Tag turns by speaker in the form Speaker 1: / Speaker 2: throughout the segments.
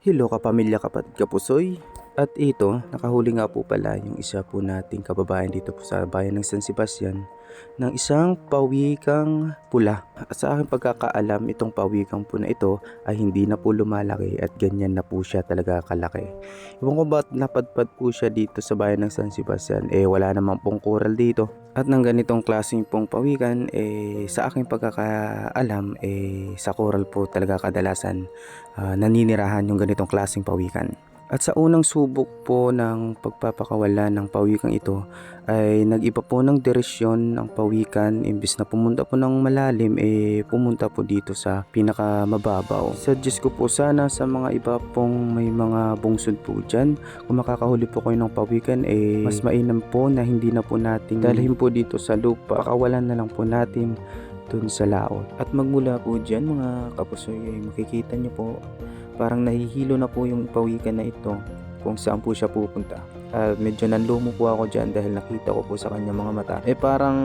Speaker 1: Hello kapamilya, kapatid, kapusoy. At ito, nakahuli nga po pala yung isa po nating kababayan dito po sa bayan ng San Sebastian ng isang pawikang pula. At sa aking pagkakaalam, itong pawikang po na ito ay hindi na po lumalaki at ganyan na po siya talaga kalaki. Iwan ko ba't napadpad po siya dito sa bayan ng San Sebastian, wala namang pong coral dito. At ng ganitong klaseng pong pawikan, sa aking pagkakaalam, sa coral po talaga kadalasan naninirahan yung ganitong klaseng pawikan. At sa unang subok po ng pagpapakawala ng pawikan ito ay nag-iba po ng direksyon ng pawikan. Imbis na pumunta po ng malalim, pumunta po dito sa pinakamababaw. Suggest ko po sana sa mga iba pong may mga bungsod po dyan, kung makakahuli po kayo ng pawikan, mas mainam po na hindi na po natin dalhin po dito sa lupa. Pakawalan na lang po natin dun sa laot. At magmula po dyan mga kapusoy, makikita nyo po parang nahihilo na po yung pawikan na ito kung saan po siya pupunta. Medyo nanlumo po ako dyan dahil nakita ko po sa kanya mga mata. Parang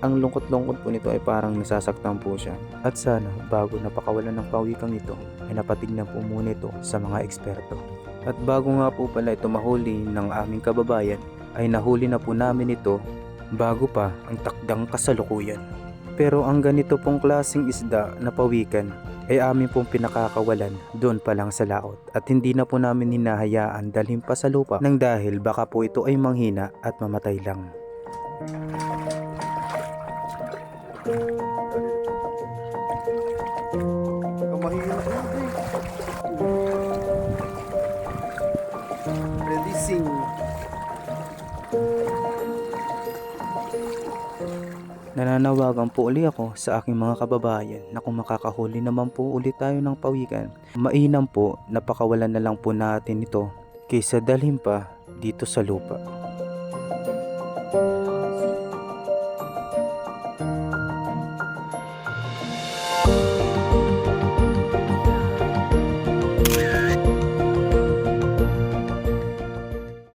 Speaker 1: ang lungkot-lungkot po nito, parang nasasaktan po siya. At sana bago napakawalan ng pawikang ito ay napatignan po muna ito sa mga eksperto. At bago nga po pala ito mahuli ng aming kababayan ay nahuli na po namin ito bago pa ang takdang kasalukuyan. Pero ang ganito pong klaseng isda na pawikan ay amin pong pinakakawalan doon pa lang sa laot at hindi na po namin hinahayaan dalhin pa sa lupa nang dahil baka po ito ay manghina at mamatay lang.
Speaker 2: Releasing.
Speaker 1: Nananawagan po uli ako sa aking mga kababayan na kung makakahuli naman po ulit tayo ng pawikan, mainam po na pakawalan na lang po natin ito kaysa dalhin pa dito sa lupa.